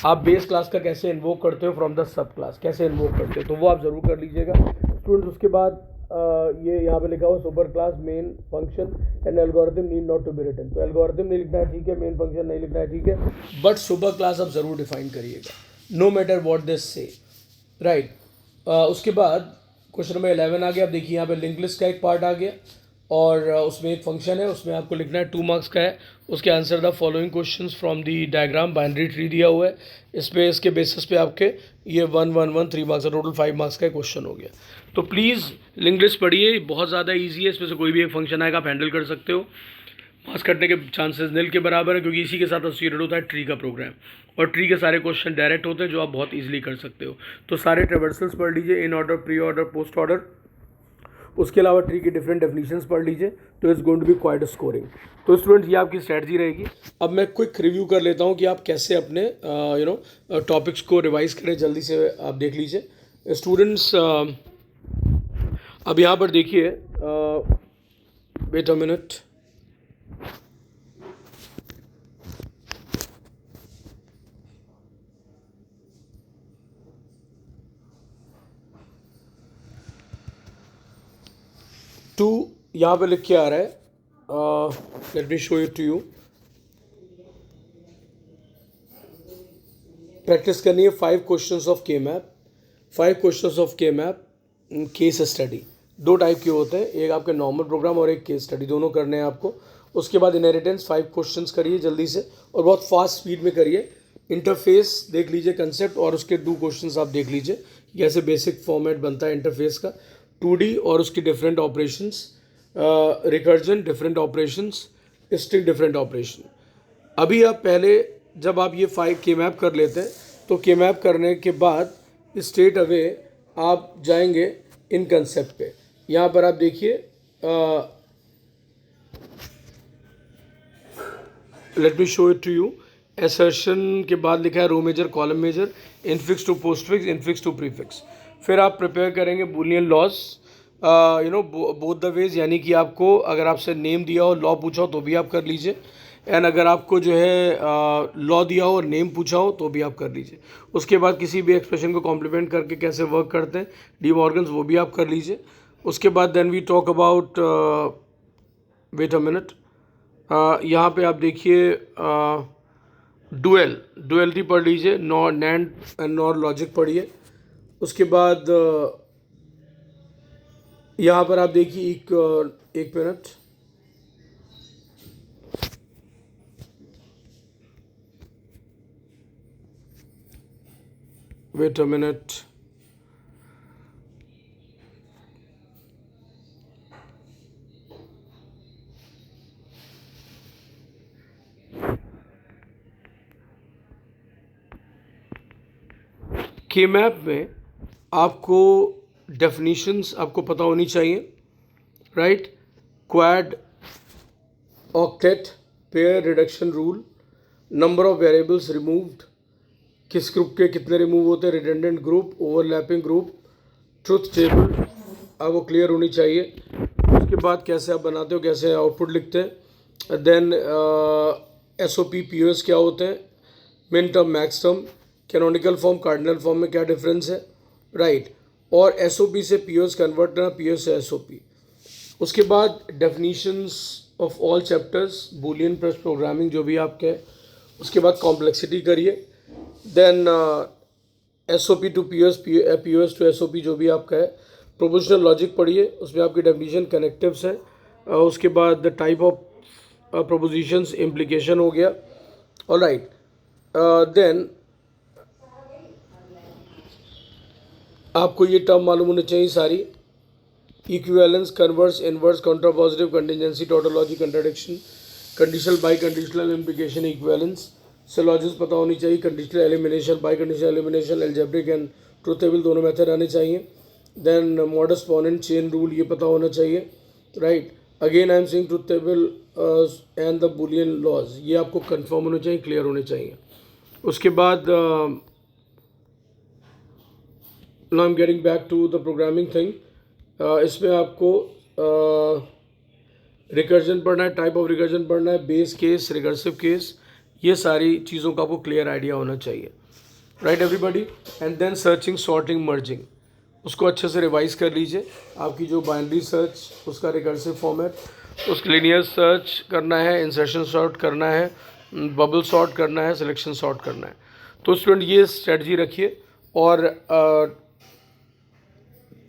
आप बेस क्लास का कैसे इन्वोक करते हो फ्रॉम द सब क्लास, कैसे इन्वोक करते हो, तो वो आप ज़रूर कर लीजिएगा स्टूडेंट। उसके बाद ये यहाँ पे लिखा हुआ super class main function and algorithm need not to be written. तो एल्गोरिथम नहीं लिखना है, ठीक है, मेन फंक्शन नहीं लिखना है, ठीक है, बट सुपर क्लास आप ज़रूर डिफाइन करिएगा, नो मैटर व्हाट दिस से, राइट। उसके बाद क्वेश्चन नंबर 11 आ गया। अब देखिए यहाँ पे लिंक लिस्ट का एक पार्ट आ गया, और उसमें एक फंक्शन है, उसमें आपको लिखना है 2 मार्क्स का है, उसके answer the following questions from the diagram, binary tree दिया हुआ है, इस पे इसके बेसिस पे आपके ये 1 1 1 3 मार्क्स का टोटल 5 मार्क्स का क्वेश्चन हो गया। तो प्लीज़ लिंक लिस्ट पढ़िए, बहुत ज़्यादा ईजी है, इसमें से कोई भी एक फंक्शन आएगा आप हैंडल कर सकते हो। मार्क्स कटने के चांसेस नील के बराबर है, क्योंकि इसी के साथ एसोसिएटेड होता है ट्री का प्रोग्राम, और ट्री के सारे क्वेश्चन डायरेक्ट होते हैं जो आप बहुत ईजिली कर सकते हो। तो सारे ट्रेवर्सल्स पढ़ लीजिए, in order, pre order, post order, उसके अलावा ट्री की डिफरेंट डेफिनेशंस पढ़ लीजिए, तो it's going to be quite scoring. तो स्टूडेंट्स ये आपकी स्ट्रैटेजी रहेगी। अब मैं क्विक रिव्यू कर लेता हूँ कि आप कैसे अपने टॉपिक्स को रिवाइज करें, जल्दी से आप देख लीजिए स्टूडेंट्स। अब यहाँ पर देखिए, वेट अ मिनट, टू यहाँ पे लिख के आ रहा है, let me show it to you. Practice करनी है 5 questions of K map, 5 questions of K map case study. 2 type के होते हैं, एक आपके नॉर्मल प्रोग्राम और एक केस स्टडी, दोनों करने हैं आपको। उसके बाद इनहेरिटेंस 5 क्वेश्चंस करिए जल्दी से, और बहुत फास्ट स्पीड में करिए। इंटरफेस देख लीजिए कंसेप्ट, और उसके 2 क्वेश्चंस आप देख लीजिए, कैसे बेसिक फॉर्मेट बनता है इंटरफेस का, 2D और उसकी different operations, recursion, different operations, string different operation. अभी आप पहले जब आप ये 5 के मैप कर लेते हैं, तो के मैप करने के बाद स्ट्रेट अवे आप जाएंगे इन कंसेप्ट पे। यहाँ पर आप देखिए, let me show it to you. Assertion के बाद लिखा है row major, column major, infix to postfix, infix to prefix. फिर आप प्रिपेयर करेंगे Boolean laws, both the ways, यानी कि आपको अगर आपसे नेम दिया हो, लॉ पूछा हो तो भी आप कर लीजिए, एंड अगर आपको जो है लॉ दिया हो और नेम पूछा हो तो भी आप कर लीजिए। उसके बाद किसी भी एक्सप्रेशन को कॉम्प्लीमेंट करके कैसे वर्क करते हैं, डी मॉर्गन्स, वो भी आप कर लीजिए। उसके बाद then we talk about, wait a minute, यहाँ पे आप देखिए डुअलिटी पढ़ लीजिए, nor nand and nor logic पढ़िए। उसके बाद यहाँ पर आप देखिए एक मिनट, wait a minute, K map में आपको डेफिनीशंस आपको पता होनी चाहिए, right. Quad, octet, pair reduction rule, number of variables removed, किस ग्रुप के कितने रिमूव होते हैं, redundant group, overlapping group, truth table आपको क्लियर होनी चाहिए। उसके बाद कैसे आप बनाते हो, कैसे आउटपुट लिखते हैं, देन SOP POS क्या होते हैं, min term, max term, canonical form, cardinal form में क्या डिफरेंस है, राइट। और SOP से POS कन्वर्ट करना, POS से SOP। उसके बाद definitions of all chapters, boolean plus programming जो भी आपके हैं। उसके बाद कॉम्प्लेक्सिटी करिए, then SOP to POS, POS to SOP जो भी आपका है। प्रोपोजिशनल लॉजिक पढ़िए, उसमें आपकी डेफिनीशन कनेक्टिव्स है। उसके बाद the type of propositions, implication हो गया, ऑलराइट। देन आपको ये टर्म मालूम होने चाहिए सारी, equivalence, converse, inverse, contrapositive, contingency, tautology, contradiction, conditional, biconditional, implication, equivalence, syllogism पता होनी चाहिए, conditional elimination, biconditional elimination, algebraic and truth table दोनों मेथड आने चाहिए। Then modus ponens, chain rule ये पता होना चाहिए, right. Again I am saying truth table and the boolean laws, ये आपको कंफर्म होने चाहिए, क्लियर होने चाहिए। उसके बाद now I am getting back to the programming thing. इसमें आपको रिकर्जन पढ़ना है, टाइप ऑफ रिकर्जन पढ़ना है, बेस केस, रिकर्सिव केस, ये सारी चीज़ों का आपको क्लियर आइडिया होना चाहिए, right everybody. And then searching, sorting, merging, उसको अच्छे से रिवाइज कर लीजिए। आपकी जो बाइनरी सर्च, उसका रिकर्सिव फॉर्मेट, उसके लिनियर सर्च करना है, इंसर्शन सॉर्ट करना है, बबल सॉर्ट करना है, सिलेक्शन सॉर्ट करना है। तो स्टूडेंट ये स्ट्रेटजी रखिए और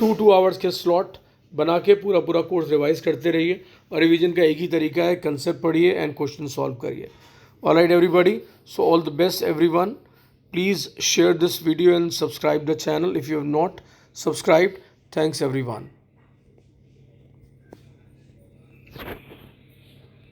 2 आवर्स के स्लॉट बना के पूरा कोर्स रिवाइज करते रहिए। और रिवीजन का एक ही तरीका है, कंसेप्ट पढ़िए एंड क्वेश्चन सॉल्व करिए। Alright everybody, so all the best everyone. Please share this video and subscribe the channel if you have not subscribed. Thanks everyone.